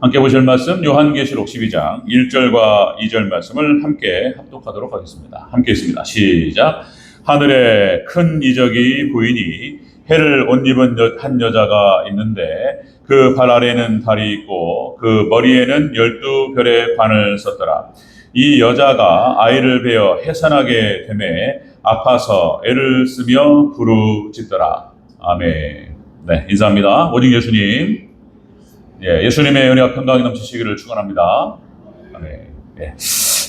함께 보실 말씀 요한계시록 12장 1절과 2절 말씀을 함께 합독하도록 하겠습니다. 함께 있습니다. 시작. 하늘에 큰 이적이 보이니 해를 옷 입은 한 여자가 있는데 그 발 아래에는 달이 있고 그 머리에는 12별의 관을 썼더라. 이 여자가 아이를 베어 해산하게 되매 아파서 애를 쓰며 부르짖더라. 아멘. 네, 인사합니다. 오직 예수님. 예수님의 은혜와 평강이 넘치시기를 축원합니다. 아멘.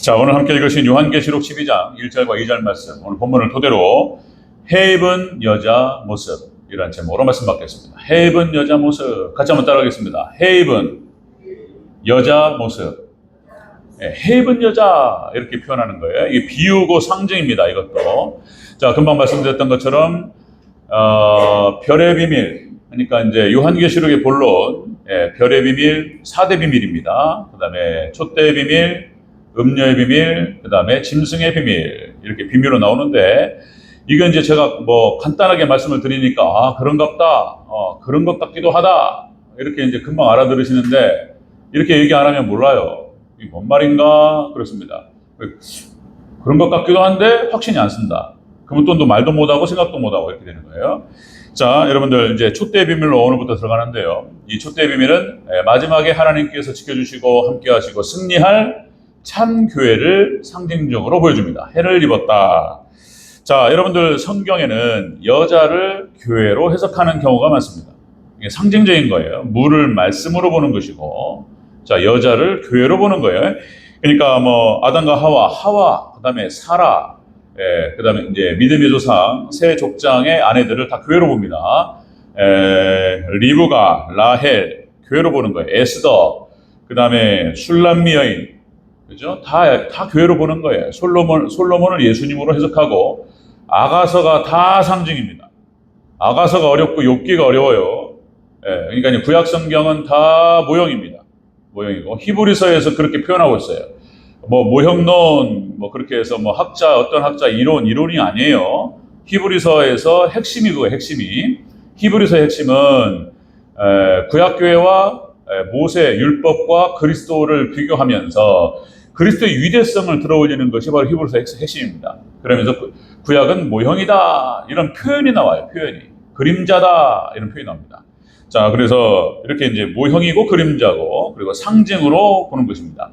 자, 오늘 함께 읽으신 요한계시록 12장 1절과 2절 말씀, 오늘 본문을 토대로 해 입은 여자 모습, 이라는 제목으로 말씀 받겠습니다. 해 입은 여자 모습, 같이 한번 따라하겠습니다. 해 입은 여자 모습. 해 입은 여자, 이렇게 표현하는 거예요. 이게 비유고 상징입니다, 이것도. 자, 금방 말씀드렸던 것처럼 별의 비밀, 그러니까 이제 요한계시록의 본론, 별의 비밀, 4대 비밀입니다. 그 다음에 촛대의 비밀, 음녀의 비밀, 그 다음에 짐승의 비밀, 이렇게 비밀로 나오는데, 이건 이제 제가 뭐 간단하게 말씀을 드리니까, 아, 그런갑다, 그런 것 같기도 하다, 이렇게 이제 금방 알아들으시는데, 이렇게 얘기 안 하면 몰라요. 이게 뭔 말인가? 그렇습니다. 그런 것 같기도 한데, 확신이 안 쓴다. 그러면 또 말도 못하고 생각도 못하고 이렇게 되는 거예요. 자, 여러분들 이제 촛대의 비밀로 오늘부터 들어가는데요. 이 촛대의 비밀은 마지막에 하나님께서 지켜주시고 함께하시고 승리할 참 교회를 상징적으로 보여줍니다. 해를 입었다. 자, 여러분들 성경에는 여자를 교회로 해석하는 경우가 많습니다. 이게 상징적인 거예요. 물을 말씀으로 보는 것이고, 자, 여자를 교회로 보는 거예요. 그러니까 뭐 아담과 하와, 그다음에 사라, 그다음에 이제 믿음의 조상 세 족장의 아내들을 다 교회로 봅니다. 리브가, 라헬 교회로 보는 거예요. 에스더, 그다음에 술람미 여인, 그죠? 다 교회로 보는 거예요. 솔로몬을 예수님으로 해석하고, 아가서가 다 상징입니다. 아가서가 어렵고 욥기가 어려워요. 그러니까 구약 성경은 다 모형입니다. 모형이고 히브리서에서 그렇게 표현하고 있어요. 뭐 모형론, 뭐 그렇게 해서 뭐 어떤 학자 이론이 아니에요. 히브리서에서 핵심이 그거예요. 핵심이. 히브리서의 핵심은 구약교회와 모세 율법과 그리스도를 비교하면서 그리스도의 위대성을 들어올리는 것이 바로 히브리서의 핵심입니다. 그러면서 구약은 모형이다, 이런 표현이 나와요. 표현이. 그림자다, 이런 표현이 나옵니다. 자, 그래서 이렇게 이제 모형이고 그림자고, 그리고 상징으로 보는 것입니다.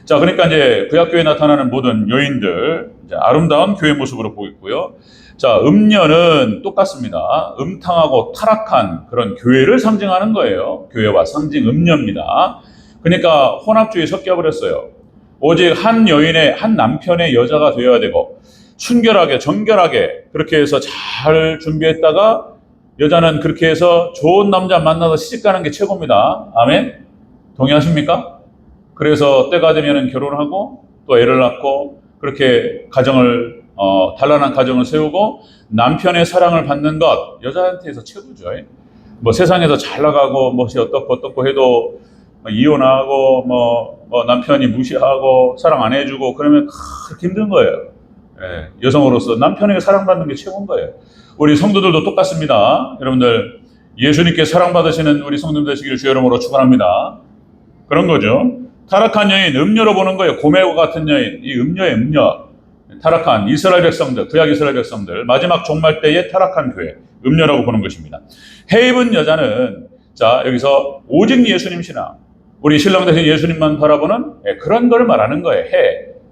자, 그러니까 이제 구약교회에 나타나는 모든 여인들, 이제 아름다운 교회 모습으로 보이고요. 자, 음녀는 똑같습니다. 음탕하고 타락한 그런 교회를 상징하는 거예요. 교회와 상징 음녀입니다. 그러니까 혼합주의 섞여버렸어요. 오직 한 남편의 여자가 되어야 되고, 순결하게, 정결하게, 그렇게 해서 잘 준비했다가, 여자는 그렇게 해서 좋은 남자 만나서 시집가는 게 최고입니다. 아멘? 동의하십니까? 그래서 때가 되면 결혼하고 또 애를 낳고 그렇게 단란한 가정을 세우고 남편의 사랑을 받는 것, 여자한테서 최고죠. 뭐 세상에서 잘 나가고 뭐시 어떻고 해도 이혼하고 뭐 남편이 무시하고 사랑 안 해주고 그러면 그렇게 힘든 거예요. 여성으로서 남편에게 사랑받는 게 최고인 거예요. 우리 성도들도 똑같습니다. 여러분들 예수님께 사랑받으시는 우리 성도들 되시기를 주의 이름으로 축원합니다. 그런 거죠. 타락한 여인, 음녀로 보는 거예요. 고멜과 같은 여인, 이 음녀의 음녀. 타락한 이스라엘 백성들, 구약 이스라엘 백성들, 마지막 종말 때의 타락한 교회, 음녀라고 보는 것입니다. 해 입은 여자는, 자, 여기서 오직 예수님 신앙, 우리 신랑 대신 예수님만 바라보는 그런 걸 말하는 거예요.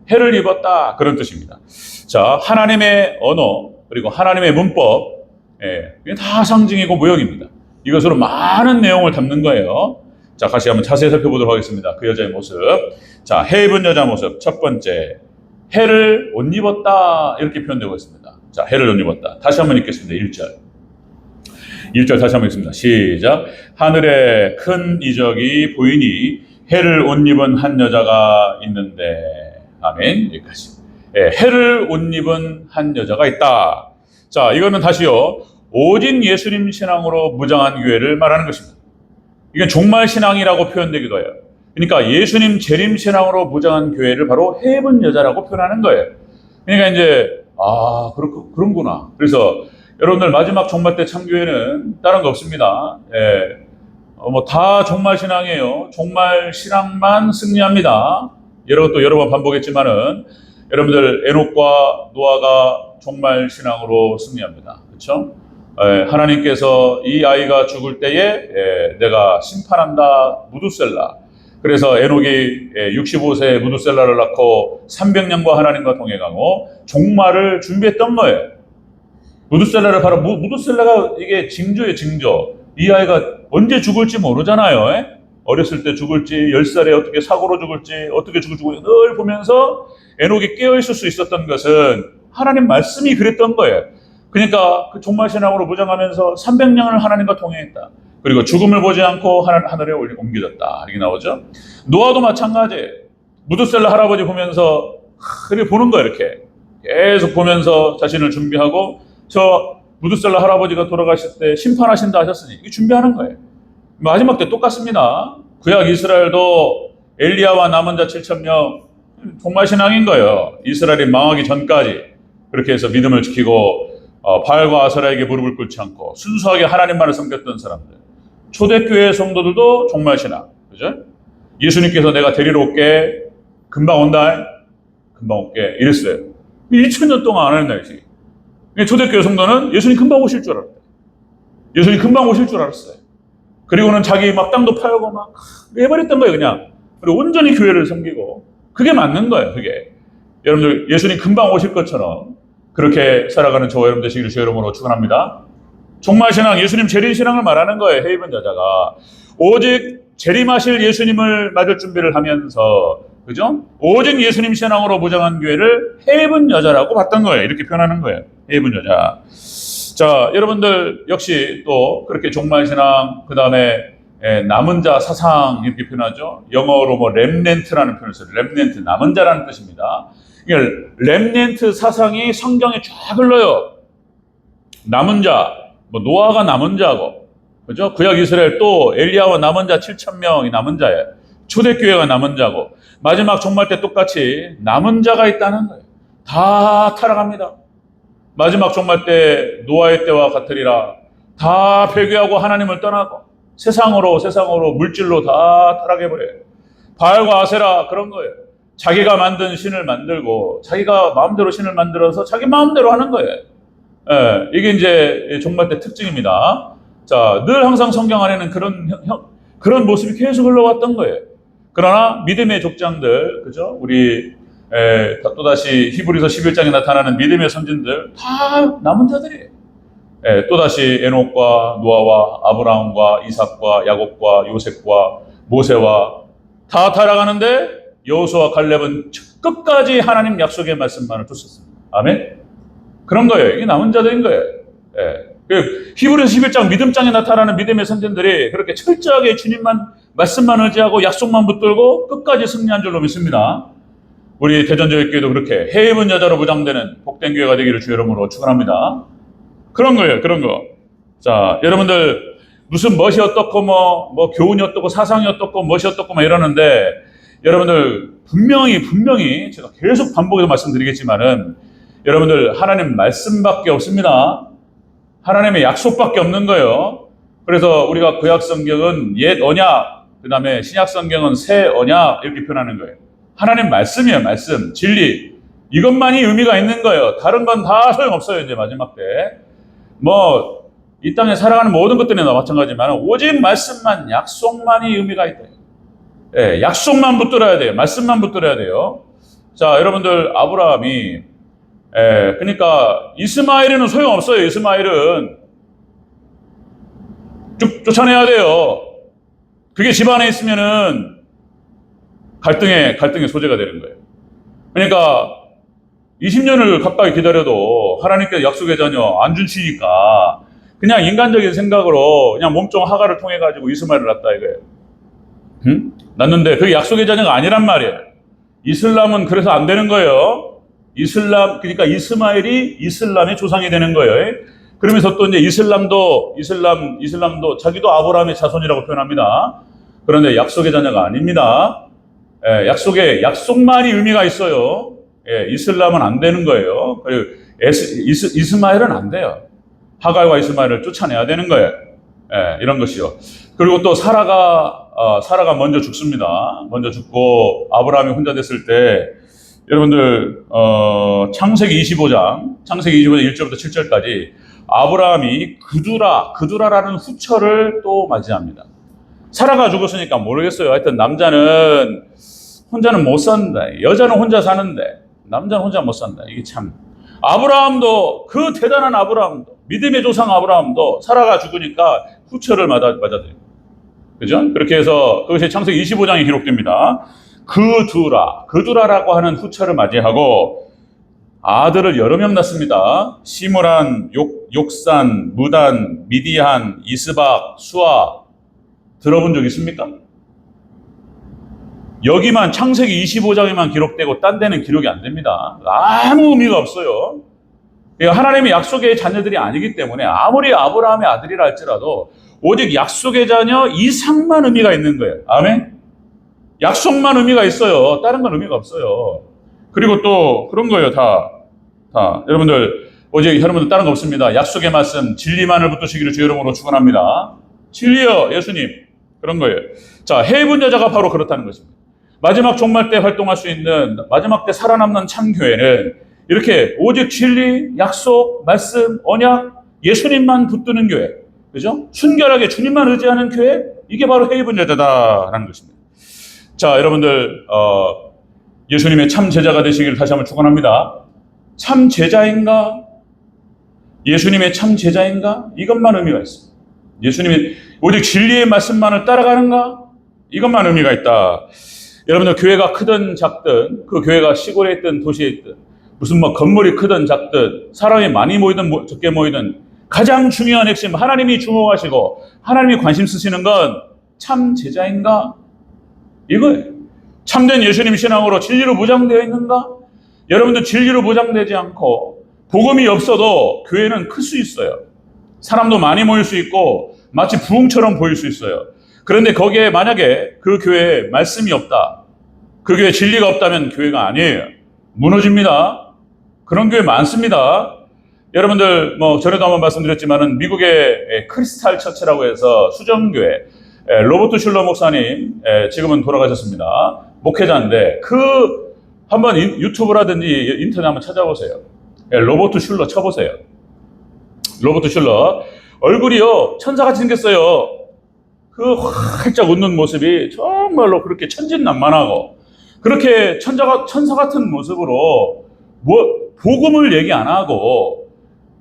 해를 입었다, 그런 뜻입니다. 자, 하나님의 언어, 그리고 하나님의 문법, 이게 다 상징이고 모형입니다. 이것으로 많은 내용을 담는 거예요. 자, 같이 한번 자세히 살펴보도록 하겠습니다. 그 여자의 모습. 자, 해 입은 여자 모습. 첫 번째, 해를 옷 입었다, 이렇게 표현되고 있습니다. 자, 해를 옷 입었다. 다시 한번 읽겠습니다. 1절 다시 한번 읽습니다. 시작. 하늘에 큰 이적이 보이니 해를 옷 입은 한 여자가 있는데, 아멘. 여기까지. 해를 옷 입은 한 여자가 있다. 자, 이거는 다시요, 오직 예수님 신앙으로 무장한 교회를 말하는 것입니다. 이건 종말 신앙이라고 표현되기도 해요. 그러니까 예수님 재림 신앙으로 무장한 교회를 바로 해 입은 여자라고 표현하는 거예요. 그러니까 이제 그런구나. 그래서 여러분들 마지막 종말 때 참교회는 다른 거 없습니다. 뭐 다 종말 신앙이에요. 종말 신앙만 승리합니다. 또 여러 번 반복했지만은 여러분들 에녹과 노아가 종말 신앙으로 승리합니다. 그렇죠? 하나님께서 이 아이가 죽을 때에 내가 심판한다 무두셀라. 그래서 에녹이 65세에 무두셀라를 낳고 300년과 하나님과 동행하고 종말을 준비했던 거예요. 무두셀라를 바로 무두셀라가 이게 징조예요, 징조. 이 아이가 언제 죽을지 모르잖아요. 어렸을 때 죽을지, 10살에 어떻게 사고로 죽을지, 어떻게 죽을지 늘 보면서 에녹이 깨어있을 수 있었던 것은 하나님 말씀이 그랬던 거예요. 그러니까 그 종말신앙으로 무장하면서 300년을 하나님과 동행했다. 그리고 죽음을 보지 않고 하늘에 옮겨졌다. 이렇게 나오죠. 노아도 마찬가지예요. 무두셀라 할아버지 보면서 그렇게 보는 거예요. 이렇게 계속 보면서 자신을 준비하고 저 무두셀라 할아버지가 돌아가실 때 심판하신다 하셨으니 이게 준비하는 거예요. 마지막 때 똑같습니다. 구약 이스라엘도 엘리야와 남은 자 7,000명 종말신앙인 거예요. 이스라엘이 망하기 전까지 그렇게 해서 믿음을 지키고 바알과 아세라에게 무릎을 꿇지 않고 순수하게 하나님만을 섬겼던 사람들. 초대교회 성도들도 종말신앙. 그죠? 예수님께서 내가 데리러 올게. 금방 온다. 금방 올게. 이랬어요. 2000년 동안 안 했나, 이제. 초대교회 성도는 예수님 금방 오실 줄 알았대. 예수님 금방 오실 줄 알았어요. 그리고는 자기 막 땅도 파여고 막 해버렸던 거예요, 그냥. 그리고 온전히 교회를 섬기고. 그게 맞는 거예요, 그게. 여러분들, 예수님 금방 오실 것처럼 그렇게 살아가는 저와 여러분 되시기를 주의 이름으로 축원합니다. 종말신앙, 예수님 재림신앙을 말하는 거예요, 헤이븐 여자가. 오직 재림하실 예수님을 맞을 준비를 하면서, 그죠? 오직 예수님 신앙으로 무장한 교회를 헤이븐 여자라고 봤던 거예요. 이렇게 표현하는 거예요. 헤이븐 여자. 자, 여러분들 역시 또 그렇게 종말신앙, 그 다음에 남은 자 사상 이렇게 표현하죠. 영어로 뭐 렘넨트라는 표현을 써요. 렘넨트, 남은 자라는 뜻입니다. 그러니까 렘넨트 사상이 성경에 쫙 흘러요. 남은 자, 뭐 노아가 남은 자고, 그죠? 구약 이스라엘 또 엘리야와 남은 자 7,000명이 남은 자예요. 초대교회가 남은 자고, 마지막 종말 때 똑같이 남은 자가 있다는 거예요. 다 타락합니다. 마지막 종말 때 노아의 때와 같으리라. 다 회개하고 하나님을 떠나고 세상으로 물질로 다 타락해버려요. 바알과 아세라 그런 거예요. 자기가 만든 신을 만들고 자기가 마음대로 신을 만들어서 자기 마음대로 하는 거예요. 이게 이제 종말 때 특징입니다. 자, 늘 항상 성경 안에는 그런 모습이 계속 흘러왔던 거예요. 그러나 믿음의 족장들, 그죠? 우리 또다시 히브리서 11장에 나타나는 믿음의 선진들 다 남은 자들이에요. 또다시 에녹과 노아와 아브라함과 이삭과 야곱과 요셉과 모세와 다 타락하는데 여호수아와 갈렙은 끝까지 하나님 약속의 말씀만을 쫓았습니다. 아멘? 그런 거예요. 이게 남은 자들인 거예요. 히브리서 11장 믿음장에 나타나는 믿음의 선진들이 그렇게 철저하게 주님만 말씀만 의지하고 약속만 붙들고 끝까지 승리한 줄로 믿습니다. 우리 대전교회도 그렇게 헤이븐 여자로 무장되는 복된 교회가 되기를 주의 이름으로 축원합니다. 그런 거예요, 그런 거. 자, 여러분들 무슨 멋이 어떻고 뭐 교훈이 어떻고 사상이 어떻고 멋이 어떻고 막 이러는데 여러분들 분명히 제가 계속 반복해서 말씀드리겠지만은 여러분들 하나님 말씀밖에 없습니다. 하나님의 약속밖에 없는 거예요. 그래서 우리가 구약 성경은 옛 언약, 그 다음에 신약 성경은 새 언약 이렇게 표현하는 거예요. 하나님 말씀이에요, 말씀, 진리. 이것만이 의미가 있는 거예요. 다른 건 다 소용없어요, 이제 마지막 때. 뭐, 이 땅에 살아가는 모든 것들이나 마찬가지지만 오직 말씀만, 약속만이 의미가 있다. 약속만 붙들어야 돼요. 말씀만 붙들어야 돼요. 자, 여러분들, 아브라함이, 그러니까 이스마엘은 소용없어요, 이스마엘은. 쫓아내야 돼요. 그게 집안에 있으면은 갈등의 소재가 되는 거예요. 그러니까 20년을 가까이 기다려도 하나님께서 약속의 자녀 안 주시니까 그냥 인간적인 생각으로 그냥 몸종 하가를 통해 가지고 이스마엘을 낳았다 이거예요. 응? 낳는데 그게 약속의 자녀가 아니란 말이에요. 이슬람은 그래서 안 되는 거예요. 그러니까 이스마엘이 이슬람의 조상이 되는 거예요. 그러면서 또 이제 이슬람도 자기도 아브라함의 자손이라고 표현합니다. 그런데 약속의 자녀가 아닙니다. 약속만이 의미가 있어요. 이슬람은 안 되는 거예요. 그리고 이스마엘은 안 돼요. 하갈과 이스마엘을 쫓아내야 되는 거예요. 이런 것이요. 그리고 또 사라가 먼저 죽습니다. 먼저 죽고 아브라함이 혼자 됐을 때 여러분들 창세기 25장 1절부터 7절까지 아브라함이 그두라라는 후처를 또 맞이합니다. 사라가 죽었으니까 모르겠어요. 하여튼 남자는 혼자는 못 산다. 여자는 혼자 사는데 남자는 혼자 못 산다. 이게 참. 아브라함도 그 대단한 아브라함도 믿음의 조상 아브라함도 사라가 죽으니까 후처를 맞아들여요. 그죠? 그렇게 해서 그것이 창세기 25장에 기록됩니다. 그두라라고 하는 후처를 맞이하고 아들을 여러 명 낳습니다. 시므란, 욕산, 무단, 미디안, 이스박, 수아. 들어본 적 있습니까? 여기만 창세기 25장에만 기록되고 딴 데는 기록이 안 됩니다. 아무 의미가 없어요. 하나님의 약속의 자녀들이 아니기 때문에 아무리 아브라함의 아들이라 할지라도 오직 약속의 자녀 이상만 의미가 있는 거예요. 아멘? 약속만 의미가 있어요. 다른 건 의미가 없어요. 그리고 또 그런 거예요. 다 여러분들 오직 여러분들 다른 거 없습니다. 약속의 말씀 진리만을 붙드시기를 주 이름으로 축원합니다. 진리요 예수님. 그런 거예요. 자, 해분 여자가 바로 그렇다는 것입니다. 마지막 종말 때 활동할 수 있는 마지막 때 살아남는 참교회는 이렇게 오직 진리, 약속, 말씀, 언약, 예수님만 붙드는 교회. 그죠? 순결하게 주님만 의지하는 교회. 이게 바로 해분 여자다라는 것입니다. 자, 여러분들 예수님의 참 제자가 되시기를 다시 한번 축원합니다. 참 제자인가? 예수님의 참 제자인가? 이것만 의미가 있습니다. 예수님이 오직 진리의 말씀만을 따라가는가? 이것만 의미가 있다. 여러분들 교회가 크든 작든 그 교회가 시골에 있든 도시에 있든 무슨 건물이 크든 작든 사람이 많이 모이든 적게 모이든 가장 중요한 핵심 하나님이 주목하시고 하나님이 관심 쓰시는 건 참 제자인가? 이거예요. 참된 예수님 신앙으로 진리로 무장되어 있는가? 여러분들 진리로 무장되지 않고 복음이 없어도 교회는 클 수 있어요. 사람도 많이 모일 수 있고 마치 부흥처럼 보일 수 있어요. 그런데 거기에 만약에 그 교회에 말씀이 없다. 그 교회에 진리가 없다면 교회가 아니에요. 무너집니다. 그런 교회 많습니다. 여러분들 전에도 한번 말씀드렸지만은 미국의 크리스탈 처치라고 해서 수정교회 로버트 슐러 목사님 지금은 돌아가셨습니다. 목회자인데 한번 유튜브라든지 인터넷 한번 찾아보세요. 로버트 슐러 쳐보세요. 로버트 슐러 얼굴이요 천사같이 생겼어요. 그 활짝 웃는 모습이 정말로 그렇게 천진난만하고 그렇게 천사 같은 모습으로 복음을 얘기 안 하고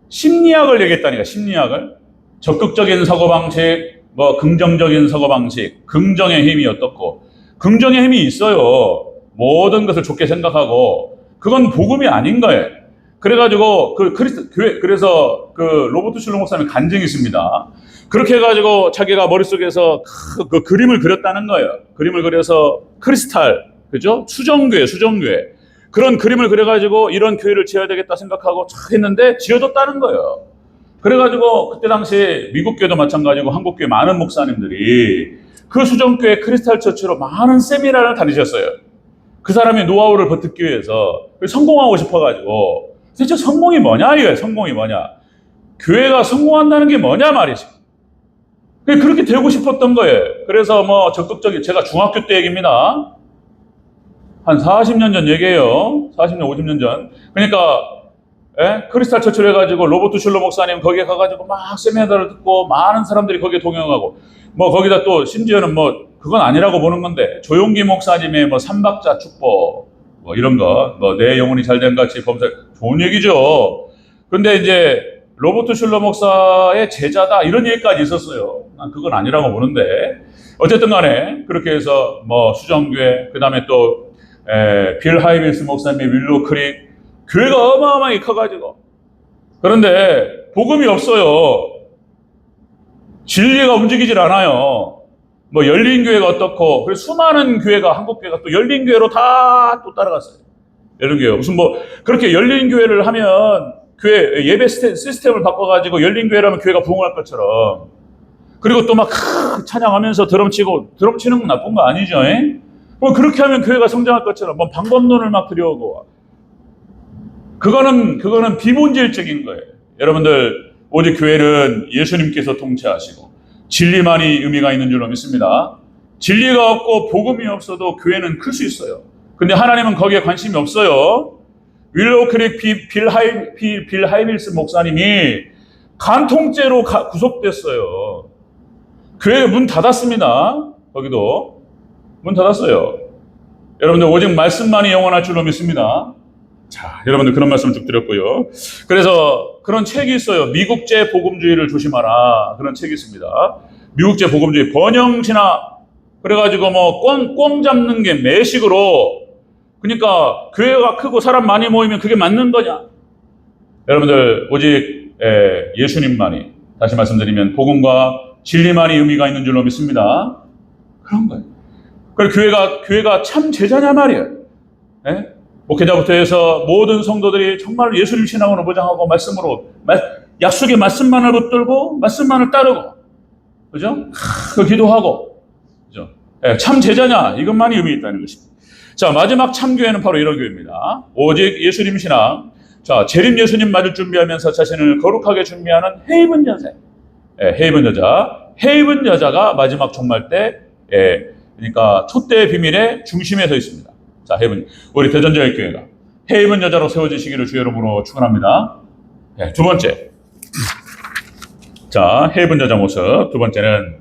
심리학을 얘기했다니까. 심리학을 적극적인 사고방식, 긍정적인 사고방식, 긍정의 힘이 어떻고 긍정의 힘이 있어요. 모든 것을 좋게 생각하고 그건 복음이 아닌 거예요. 그래가지고 그래서 로버트 슐러 목사님 간증이 있습니다. 그렇게 해가지고 자기가 머릿속에서 그 그림을 그렸다는 거예요. 그림을 그려서 크리스탈, 그죠? 수정교회. 그런 그림을 그려가지고 이런 교회를 지어야 되겠다 생각하고 했는데 지어졌다는 거예요. 그래가지고 그때 당시 미국 교회도 마찬가지고 한국 교회 많은 목사님들이 그 수정교회 크리스탈 처치로 많은 세미나를 다니셨어요. 그 사람이 노하우를 버티기 위해서 성공하고 싶어가지고 도대체 성공이 뭐냐 이거예요. 성공이 뭐냐. 교회가 성공한다는 게 뭐냐 말이지. 그렇게 되고 싶었던 거예요. 그래서 적극적인 제가 중학교 때 얘기입니다. 한 40년 전 얘기예요. 40년, 50년 전. 그러니까 크리스탈 처치를 해가지고 로버트 슐러 목사님 거기에 가가지고 막 세미나를 듣고 많은 사람들이 거기에 동행하고 거기다 또 심지어는 그건 아니라고 보는 건데 조용기 목사님의 삼박자 축복 이런 거 내 영혼이 잘된 같이 범사 좋은 얘기죠. 근데 이제 로버트 슐러 목사의 제자다 이런 얘기까지 있었어요. 난 그건 아니라고 보는데 어쨌든 간에 그렇게 해서 수정교회 그다음에 또 빌 하이빈스 목사님의 윌로우 크릭 교회가 어마어마하게 커가지고 그런데 복음이 없어요. 진리가 움직이질 않아요. 열린 교회가 어떻고 그래서 수많은 교회가 한국 교회가 또 열린 교회로 다 또 따라갔어요. 열린 교회 무슨 그렇게 열린 교회를 하면 교회 예배 시스템을 바꿔가지고 열린 교회라면 교회가 부흥할 것처럼 그리고 또 막 찬양하면서 드럼 치는 건 나쁜 거 아니죠? 그렇게 하면 교회가 성장할 것처럼 방법론을 막 들여오고 그거는 비본질적인 거예요. 여러분들 오직 교회는 예수님께서 통치하시고 진리만이 의미가 있는 줄로 믿습니다. 진리가 없고 복음이 없어도 교회는 클 수 있어요. 근데 하나님은 거기에 관심이 없어요. 윌로우크릭 빌 하이빌스 목사님이 간통죄로 구속됐어요. 교회 문 닫았습니다. 거기도 문 닫았어요. 여러분들 오직 말씀만이 영원할 줄로 믿습니다. 자, 여러분들 그런 말씀을 쭉 드렸고요. 그래서 그런 책이 있어요. 미국제 복음주의를 조심하라. 그런 책이 있습니다. 미국제 복음주의 번영신학. 그래가지고 뭐 꽁 잡는 게 매식으로. 그러니까 교회가 크고 사람 많이 모이면 그게 맞는 거냐? 여러분들 오직 예수님만이, 다시 말씀드리면 복음과 진리만이 의미가 있는 줄로 믿습니다. 그런 거예요. 그래서 교회가 참 제자냐 말이에요. 목회자부터 해서 모든 성도들이 정말 예수님 신앙으로 보장하고 말씀으로 약속의 말씀만을 붙들고 말씀만을 따르고, 그죠? 그 기도하고, 그죠? 참 제자냐, 이것만이 의미 있다는 것입니다. 자, 마지막 참교회는 바로 이런 교회입니다. 오직 예수님 신앙. 자, 재림 예수님 맞을 준비하면서 자신을 거룩하게 준비하는 헤이븐 여자. 헤이븐 여자가 마지막 종말 때, 그러니까 촛대의 비밀의 중심에 서 있습니다. 자, 헤이븐. 우리 대전제일교회가 헤이븐 여자로 세워지시기를 주의 이름으로 축원합니다. 두 번째. 자, 헤이븐 여자 모습. 두 번째는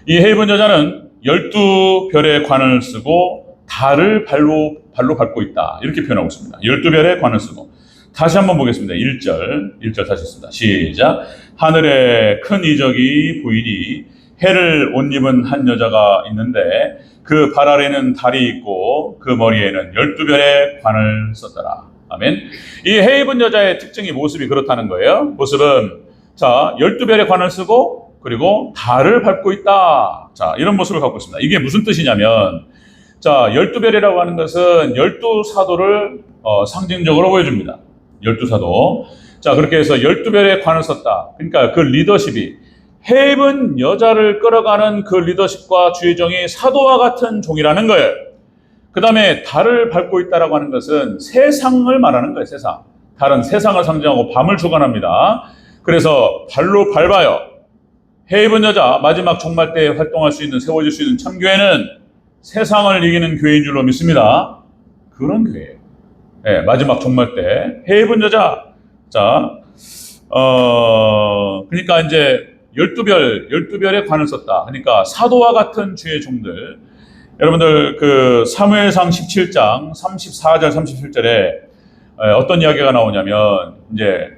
이 헤이븐 여자는 12별의 관을 쓰고 달을 발로 밟고 있다. 이렇게 표현하고 있습니다. 12별의 관을 쓰고. 다시 한번 보겠습니다. 1절 다시 있습니다. 시작. 하늘에 큰 이적이 보이니 해를 옷 입은 한 여자가 있는데 그 발 아래는 달이 있고 그 머리에는 12별의 관을 썼더라. 아멘. 이 헤이븐 여자의 특징이 모습이 그렇다는 거예요. 모습은 자 12별의 관을 쓰고 그리고 달을 밟고 있다. 자, 이런 모습을 갖고 있습니다. 이게 무슨 뜻이냐면 자 12별이라고 하는 것은 12사도를 상징적으로 보여줍니다. 12사도. 자, 그렇게 해서 12별의 관을 썼다. 그러니까 그 리더십이 헤이븐 여자를 끌어가는 그 리더십과 주의종이 사도와 같은 종이라는 거예요. 그 다음에 달을 밟고 있다라고 하는 것은 세상을 말하는 거예요. 세상. 달은 세상을 상징하고 밤을 주관합니다. 그래서 발로 밟아요. 헤이븐 여자 마지막 종말 때 활동할 수 있는, 세워질 수 있는 참교회는 세상을 이기는 교회인 줄로 믿습니다. 그런 교회예요. 마지막 종말 때 헤이븐 여자. 자, 그러니까 이제 12별의 관을 썼다. 그러니까 사도와 같은 주의 종들. 여러분들 그 사무엘상 17장 34절 37절에 어떤 이야기가 나오냐면 이제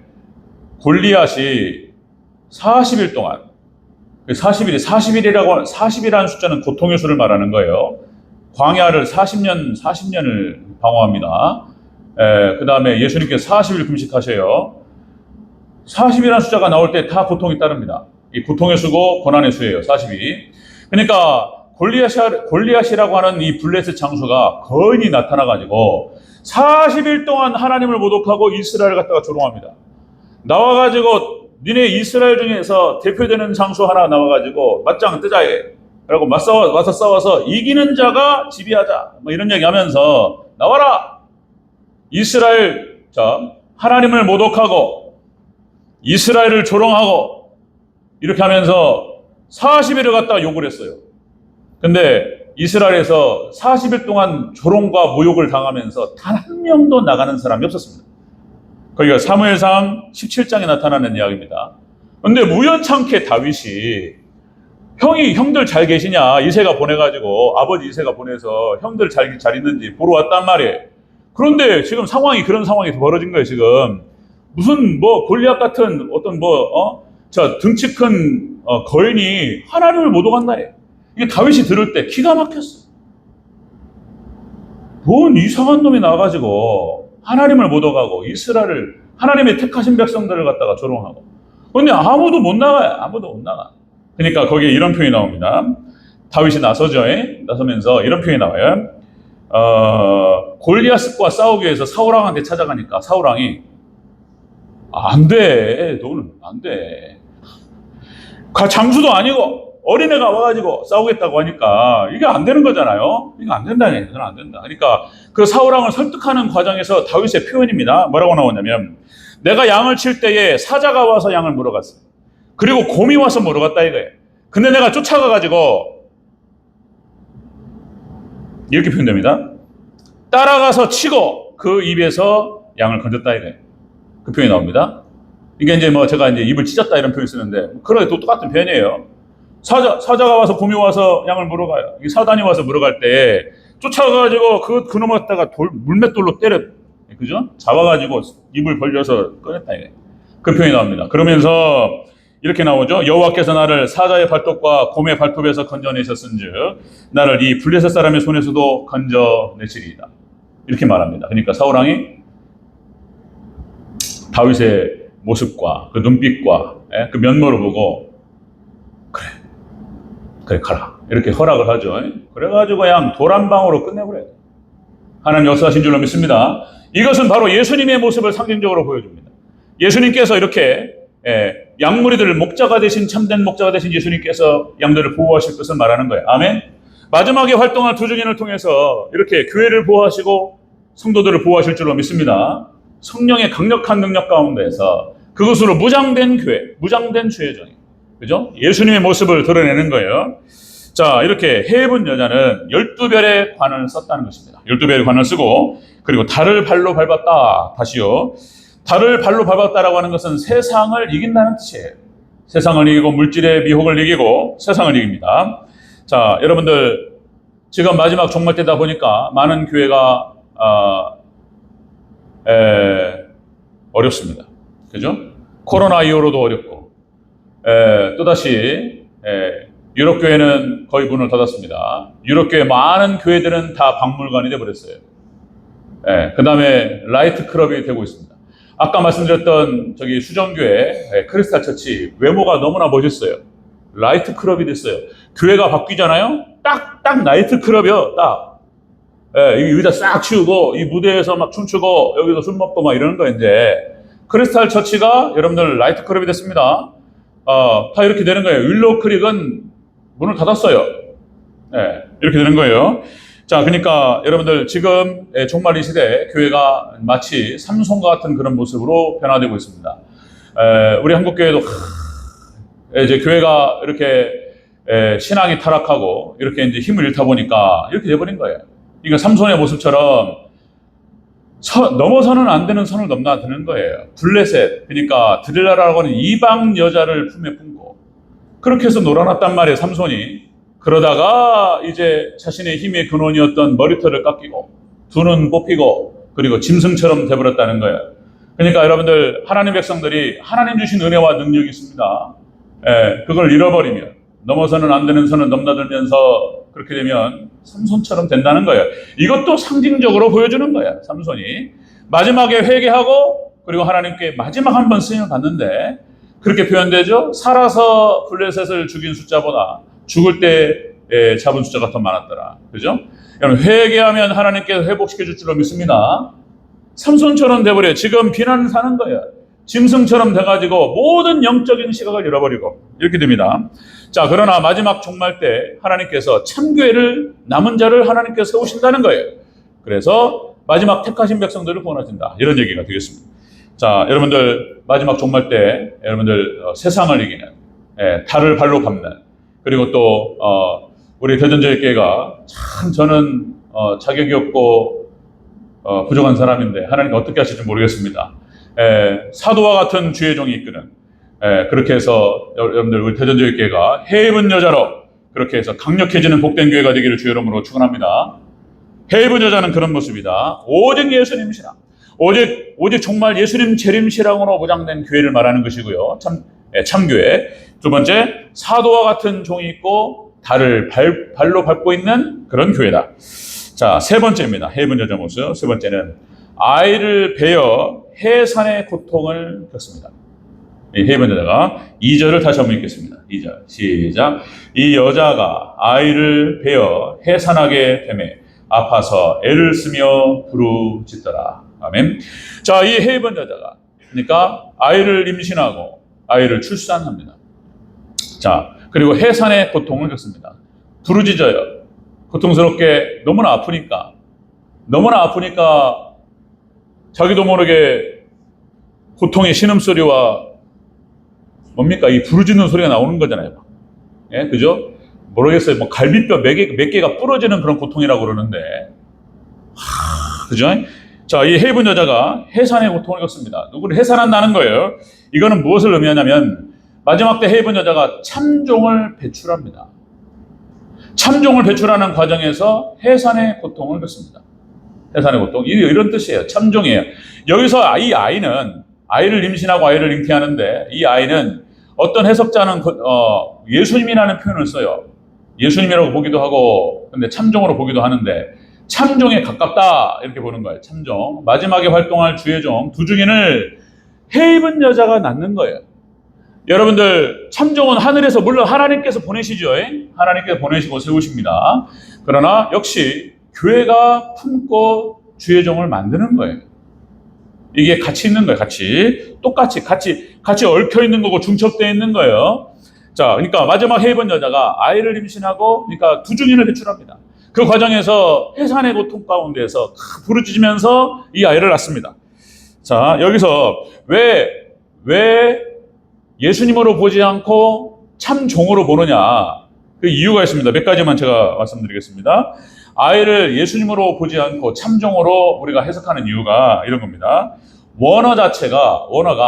골리앗이 40일 동안 40일이라는 숫자는 고통의 수를 말하는 거예요. 광야를 40년을 방어합니다. 그 다음에 예수님께서 40일 금식하셔요. 40이라는 숫자가 나올 때 다 고통이 따릅니다. 이 고통의 수고 고난의 수예요. 40이. 그러니까 골리앗이라고 하는 이 블레셋 장수가 거인이 나타나가지고 40일 동안 하나님을 모독하고 이스라엘을 갖다가 조롱합니다. 나와가지고 니네 이스라엘 중에서 대표되는 장수 하나 나와가지고 맞짱 뜨자 해. 그리고 와서 싸워서 이기는 자가 지배하자. 뭐 이런 얘기 하면서 나와라. 이스라엘, 자, 하나님을 모독하고 이스라엘을 조롱하고 이렇게 하면서 40일을 갖다가 욕을 했어요. 근데 이스라엘에서 40일 동안 조롱과 모욕을 당하면서 단 한 명도 나가는 사람이 없었습니다. 거기가 사무엘상 17장에 나타나는 이야기입니다. 근데 우연찮게 다윗이 형들 잘 계시냐? 이새가 보내가지고 아버지 이새가 보내서 형들 잘 있는지 보러 왔단 말이에요. 그런데 지금 그런 상황이 벌어진 거예요. 지금 무슨 골리앗 같은 어떤 등치 큰 거인이 하나님을 모독한다 해. 이게 다윗이 들을 때 기가 막혔어. 뭔 이상한 놈이 나와가지고 하나님을 모독하고 이스라엘을, 하나님의 택하신 백성들을 갖다가 조롱하고. 근데 아무도 못 나가요. 아무도 못 나가. 그러니까 거기에 이런 표현이 나옵니다. 다윗이 나서면서 이런 표현이 나와요. 골리앗과 싸우기 위해서 사울왕한테 찾아가니까 사울왕이 안 돼. 너는 안 돼. 장수도 아니고 어린애가 와가지고 싸우겠다고 하니까 이게 안 되는 거잖아요. 이거 안 된다니. 이건 안 된다. 그러니까 그 사울왕을 설득하는 과정에서 다윗의 표현입니다. 뭐라고 나오냐면 내가 양을 칠 때에 사자가 와서 양을 물어갔어. 그리고 곰이 와서 물어갔다 이거예요. 근데 내가 쫓아가가지고 이렇게 표현됩니다. 따라가서 치고 그 입에서 양을 건졌다 이래. 그 표현이 나옵니다. 이게 이제 뭐 제가 이제 입을 찢었다 이런 표현 쓰는데 그런 또 똑같은 표현이에요. 사자가 와서 곰이 와서 양을 물어가요. 이 사단이 와서 물어갈 때 쫓아가가지고 그놈을 갖다가 물맷돌로 때려, 그죠? 잡아가지고 입을 벌려서 꺼냈다 이래. 그 표현이 나옵니다. 그러면서 이렇게 나오죠. 여호와께서 나를 사자의 발톱과 곰의 발톱에서 건져내셨은즉 나를 이 블레셋 사람의 손에서도 건져내시리이다. 이렇게 말합니다. 그러니까 사울왕이 다윗의 모습과 그 눈빛과 그 면모를 보고 그래 가라 이렇게 허락을 하죠. 그래가지고 그냥 돌 한 방으로 끝내버려요. 하나님 역사하신 줄로 믿습니다. 이것은 바로 예수님의 모습을 상징적으로 보여줍니다. 예수님께서 이렇게 양무리들을 목자가 되신 참된 목자가 되신 예수님께서 양들을 보호하실 것을 말하는 거예요. 아멘. 마지막에 활동한 두 증인을 통해서 이렇게 교회를 보호하시고 성도들을 보호하실 줄로 믿습니다. 성령의 강력한 능력 가운데서 그것으로 무장된 교회, 무장된 주의정이, 그죠? 예수님의 모습을 드러내는 거예요. 자, 이렇게 해 입은 여자는 12별의 관을 썼다는 것입니다. 12별의 관을 쓰고, 그리고 달을 발로 밟았다. 다시요. 달을 발로 밟았다라고 하는 것은 세상을 이긴다는 뜻이에요. 세상을 이기고 물질의 미혹을 이기고 세상을 이깁니다. 자, 여러분들 지금 마지막 종말 때다 보니까 많은 교회가 어렵습니다. 그죠? 코로나 이후로도 어렵고 또다시 유럽 교회는 거의 문을 닫았습니다. 유럽 교회 많은 교회들은 다 박물관이 되어버렸어요. 그 다음에 라이트 클럽이 되고 있습니다. 아까 말씀드렸던 저기 수정교회 크리스탈 처치 외모가 너무나 멋있어요. 라이트 클럽이 됐어요. 교회가 바뀌잖아요. 딱 나이트 클럽이요. 딱. 이 의자 싹 치우고 이 무대에서 막 춤추고 여기서 술 먹고 막 이러는 거 이제 크리스탈 처치가 여러분들 라이트 클럽이 됐습니다. 다 이렇게 되는 거예요. 윌로우 크릭은 문을 닫았어요. 이렇게 되는 거예요. 자, 그러니까 여러분들 지금 종말 이 시대 교회가 마치 삼손과 같은 그런 모습으로 변화되고 있습니다. 우리 한국교회도 이제 교회가 이렇게 신앙이 타락하고 이렇게 이제 힘을 잃다 보니까 이렇게 돼버린 거예요. 그러니까 삼손의 모습처럼 넘어서는 안 되는 선을 넘나드는 거예요. 블레셋, 그러니까 드릴라라고 하는 이방 여자를 품에 품고 그렇게 해서 놀아놨단 말이에요, 삼손이. 그러다가 이제 자신의 힘의 근원이었던 머리털을 깎이고 두 눈 뽑히고 그리고 짐승처럼 돼버렸다는 거예요. 그러니까 여러분들 하나님 백성들이 하나님 주신 은혜와 능력이 있습니다. 그걸 잃어버리면 넘어서는 안 되는 선을 넘나들면서 그렇게 되면 삼손처럼 된다는 거예요. 이것도 상징적으로 보여주는 거예요. 삼손이 마지막에 회개하고 그리고 하나님께 마지막 한 번 쓰임을 받는데 그렇게 표현되죠. 살아서 블레셋을 죽인 숫자보다 죽을 때 잡은 숫자가 더 많았더라. 그죠? 여러분 회개하면 하나님께서 회복시켜 줄 줄로 믿습니다. 삼손처럼 돼버려요. 지금 비난을 사는 거예요. 짐승처럼 돼가지고 모든 영적인 시각을 잃어버리고 이렇게 됩니다. 자, 그러나 마지막 종말 때 하나님께서 참교회를 남은 자를 하나님께서 세우신다는 거예요. 그래서 마지막 택하신 백성들을 구원하신다. 이런 얘기가 되겠습니다. 자, 여러분들 마지막 종말 때 여러분들 세상을 이기는 달을 발로 밟는 그리고 또 우리 대전제일교회가 참 저는 자격이 없고 부족한 사람인데 하나님께 어떻게 하실지 모르겠습니다. 사도와 같은 주의 종이 이끄는 그렇게 해서 여러분들 우리 대전제일교회가 해 입은 여자로 그렇게 해서 강력해지는 복된 교회가 되기를 주의 이름으로 축원합니다. 해 입은 여자는 그런 모습이다. 오직 예수님 신앙, 오직 정말 예수님 재림 신앙으로 보장된 교회를 말하는 것이고요. 참교회. 두 번째, 사도와 같은 종이 있고 달을 발로 밟고 있는 그런 교회다. 자, 세 번째입니다. 해 입은 여자 모습. 세 번째는 아이를 베어 해산의 고통을 겪습니다. 해 입은 여자가 2절을 다시 한번 읽겠습니다. 2절 시작. 이 여자가 아이를 베어 해산하게 되매 아파서 애를 쓰며 부르짖더라. 아멘. 자, 이 해 입은 여자가 그러니까 아이를 임신하고 아이를 출산합니다. 자, 그리고 해산의 고통을 겪습니다. 부르짖어요. 고통스럽게 너무나 아프니까 자기도 모르게 고통의 신음소리와 뭡니까? 이 부르짖는 소리가 나오는 거잖아요. 예, 그죠? 모르겠어요. 뭐 갈비뼈 몇 개가 부러지는 그런 고통이라고 그러는데, 그죠? 자, 이 헤이븐 여자가 해산의 고통을 겪습니다. 누구를 해산한다는 거예요. 이거는 무엇을 의미하냐면 마지막 때 헤이븐 여자가 참종을 배출합니다. 참종을 배출하는 과정에서 해산의 고통을 겪습니다. 해산의 고통. 이런 뜻이에요. 참종이에요. 여기서 이 아이는 아이를 임신하고 아이를 잉태하는데 이 아이는 어떤 해석자는 예수님이라는 표현을 써요. 예수님이라고 보기도 하고 근데 참종으로 보기도 하는데 참종에 가깝다 이렇게 보는 거예요. 참종. 마지막에 활동할 주의 종 두 증인을 헤이븐 여자가 낳는 거예요. 여러분들 참종은 하늘에서 물론 하나님께서 보내시죠. 하나님께서 보내시고 세우십니다. 그러나 역시 교회가 품고 주의 종을 만드는 거예요. 이게 같이 있는 거예요. 같이 얽혀 있는 거고 중첩되어 있는 거예요. 자, 그러니까 마지막 헤이븐 여자가 아이를 임신하고 그러니까 두 증인을 배출합니다. 그 과정에서 해산의 고통 가운데에서 부르짖으면서 이 아이를 낳습니다. 자, 여기서 왜 예수님으로 보지 않고 참 종으로 보느냐? 그 이유가 있습니다. 몇 가지만 제가 말씀드리겠습니다. 아이를 예수님으로 보지 않고 참 종으로 우리가 해석하는 이유가 이런 겁니다. 원어가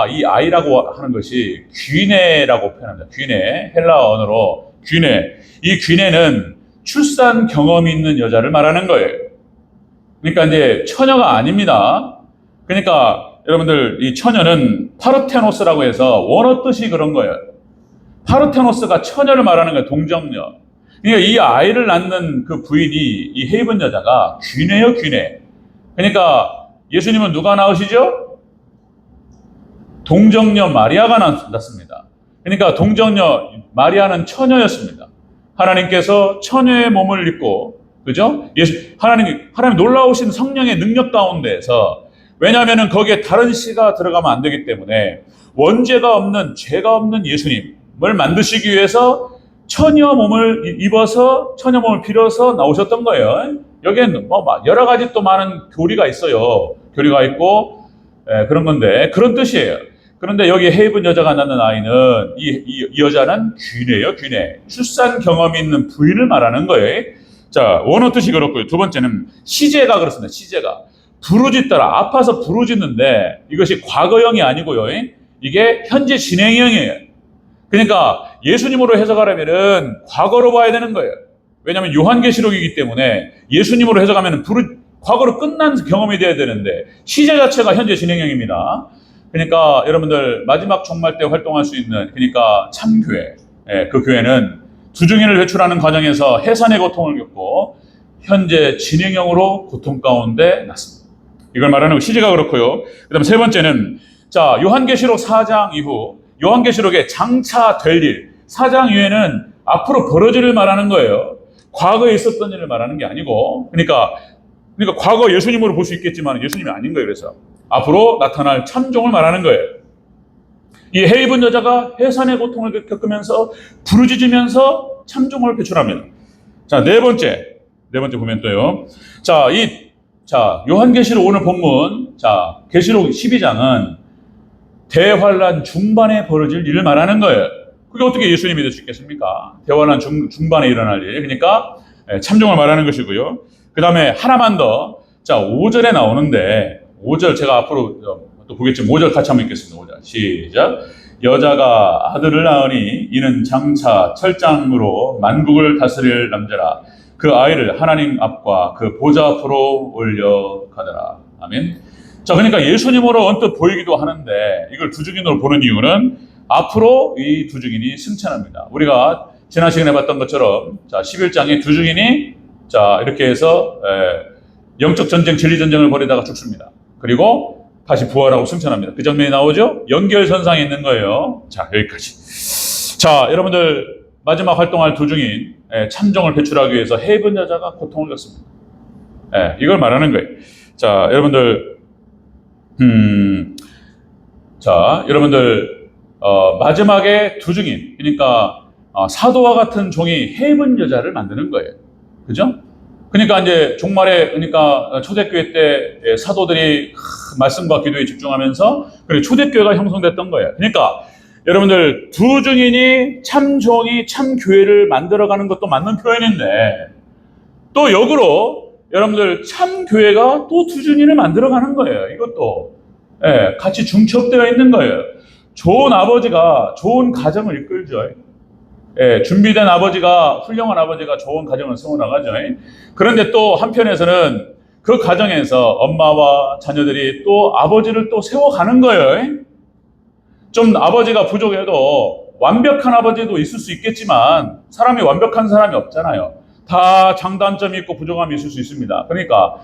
이 아이라고 하는 것이 귀네라고 표현합니다. 귀네, 헬라어 언어로 귀네. 이 귀네는 출산 경험이 있는 여자를 말하는 거예요. 그러니까 이제 처녀가 아닙니다. 그러니까 여러분들 이 처녀는 파르테노스라고 해서 원어 뜻이 그런 거예요. 파르테노스가 처녀를 말하는 거예요. 동정녀. 그러니까 이 아이를 낳는 그 부인이 이 헤이븐 여자가 귀네요, 귀네. 그러니까 예수님은 누가 낳으시죠? 동정녀 마리아가 낳습니다. 그러니까 동정녀 마리아는 처녀였습니다. 하나님께서 처녀의 몸을 입고, 그죠? 하나님 놀라우신 성령의 능력 가운데에서 왜냐하면 거기에 다른 씨가 들어가면 안 되기 때문에 원죄가 없는 죄가 없는 예수님을 만드시기 위해서 처녀 몸을 입어서 처녀 몸을 빌어서 나오셨던 거예요. 여기에는 뭐 여러 가지 또 많은 교리가 있어요. 교리가 있고 그런 건데 그런 뜻이에요. 그런데 여기 헤이븐 여자가 낳는 아이는 이 여자는 귀네요, 귀네. 출산 경험이 있는 부인을 말하는 거예요. 자, 원어 뜻이 그렇고요. 두 번째는 시제가 그렇습니다. 시제가 부르짖더라. 아파서 부르짖는데 이것이 과거형이 아니고요. 이게 현재 진행형이에요. 그러니까 예수님으로 해석하려면은 과거로 봐야 되는 거예요. 왜냐하면 요한계시록이기 때문에 예수님으로 해석하면은 과거로 끝난 경험이 돼야 되는데 시제 자체가 현재 진행형입니다. 그러니까 여러분들 마지막 종말 때 활동할 수 있는 그러니까 참교회, 그 교회는 두 증인을 배출하는 과정에서 해산의 고통을 겪고 현재 진행형으로 고통 가운데 났습니다. 이걸 말하는 거 시제가 그렇고요. 그다음 세 번째는 자 요한계시록 4장 이후 요한계시록에 장차 될 일 4장 이후에는 앞으로 벌어질 일을 말하는 거예요. 과거에 있었던 일을 말하는 게 아니고 그러니까 과거 예수님으로 볼 수 있겠지만 예수님이 아닌 거예요. 그래서 앞으로 나타날 참종을 말하는 거예요. 이 헤이븐 여자가 해산의 고통을 겪으면서 부르짖으면서 참종을 배출합니다. 자, 네 번째 보면 또요. 자, 요한계시록 오늘 본문, 자, 계시록 12장은 대환란 중반에 벌어질 일을 말하는 거예요. 그게 어떻게 예수님이 될 수 있겠습니까? 대환란 중반에 일어날 일. 그러니까 참종을 말하는 것이고요. 그 다음에 하나만 더, 자, 5절에 나오는데 5절 제가 앞으로 또 보겠지만 5절 같이 한번 읽겠습니다. 5절 시작. 여자가 아들을 낳으니 이는 장차 철장으로 만국을 다스릴 남자라. 그 아이를 하나님 앞과 그 보좌 앞으로 올려가더라. 아멘. 자, 그러니까 예수님으로 언뜻 보이기도 하는데 이걸 두 증인으로 보는 이유는 앞으로 이 두 증인이 승천합니다. 우리가 지난 시간에 봤던 것처럼 자 11장에 두 증인이 자 이렇게 해서 영적 전쟁, 진리 전쟁을 벌이다가 죽습니다. 그리고 다시 부활하고 승천합니다. 그 장면이 나오죠? 연결선상에 있는 거예요. 자, 여기까지. 자, 여러분들 마지막 활동할 두 증인 참종을 배출하기 위해서 헤이븐 여자가 고통을 겪습니다. 이걸 말하는 거예요. 자, 여러분들 마지막에 두 증인, 그러니까 사도와 같은 종이 헤이븐 여자를 만드는 거예요. 그죠? 그러니까 이제 종말에 그러니까 초대교회 때 사도들이 말씀과 기도에 집중하면서 그리고 초대교회가 형성됐던 거예요. 그러니까 여러분들 두 증인이 참 종이 참 교회를 만들어가는 것도 맞는 표현인데 또 역으로 여러분들 참 교회가 또 두 증인을 만들어가는 거예요. 이것도 같이 중첩되어 있는 거예요. 좋은 아버지가 좋은 가정을 이끌죠. 준비된 아버지가 훌륭한 아버지가 좋은 가정을 세워나가죠. 그런데 또 한편에서는 그 가정에서 엄마와 자녀들이 또 아버지를 또 세워가는 거예요. 좀 아버지가 부족해도 완벽한 아버지도 있을 수 있겠지만 사람이 완벽한 사람이 없잖아요. 다 장단점이 있고 부족함이 있을 수 있습니다. 그러니까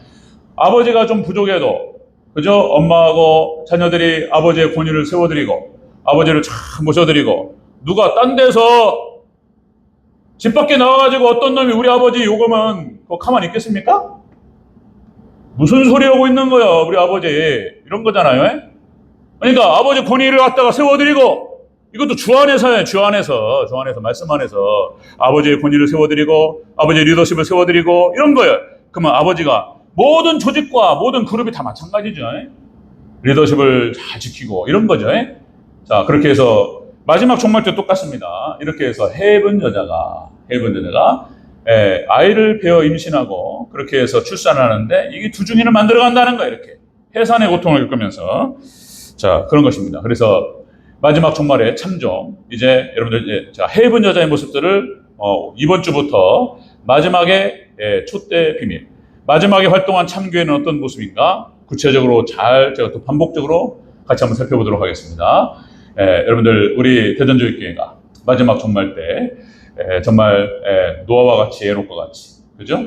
아버지가 좀 부족해도 그죠? 엄마하고 자녀들이 아버지의 권위를 세워드리고 아버지를 잘 모셔드리고 누가 딴 데서 집 밖에 나와가지고 어떤 놈이 우리 아버지 요금은 그거 가만히 있겠습니까? 무슨 소리 하고 있는 거야 우리 아버지 이런 거잖아요. 그러니까 아버지 권위를 갖다가 세워드리고 이것도 주 안에서요. 주 안에서 말씀 안에서 아버지의 권위를 세워드리고 아버지의 리더십을 세워드리고 이런 거예요. 그러면 아버지가 모든 조직과 모든 그룹이 다 마찬가지죠. 리더십을 잘 지키고 이런 거죠. 자 그렇게 해서 마지막 종말 때 똑같습니다. 이렇게 해서 해븐 여자가 아이를 베어 임신하고 그렇게 해서 출산하는데 이게 두 증인을 만들어 간다는 거예요. 이렇게 해산의 고통을 겪으면서 자 그런 것입니다. 그래서 마지막 종말의 참종 이제 여러분들 자 해븐 여자의 모습들을 이번 주부터 마지막에 촛대 비밀 마지막에 활동한 참교회는 어떤 모습인가 구체적으로 잘 제가 또 반복적으로 같이 한번 살펴보도록 하겠습니다. 여러분들 우리 대전조직교회가 마지막 종말 때 정말 노아와 같이 에녹과 같이 그죠?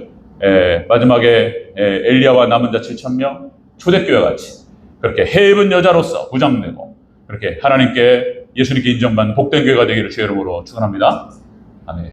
마지막에 엘리야와 남은 자 7,000명 초대교회 같이 그렇게 해입은 여자로서 무장되고 그렇게 하나님께 예수님께 인정받는 복된 교회가 되기를 주의 이름으로 축원합니다.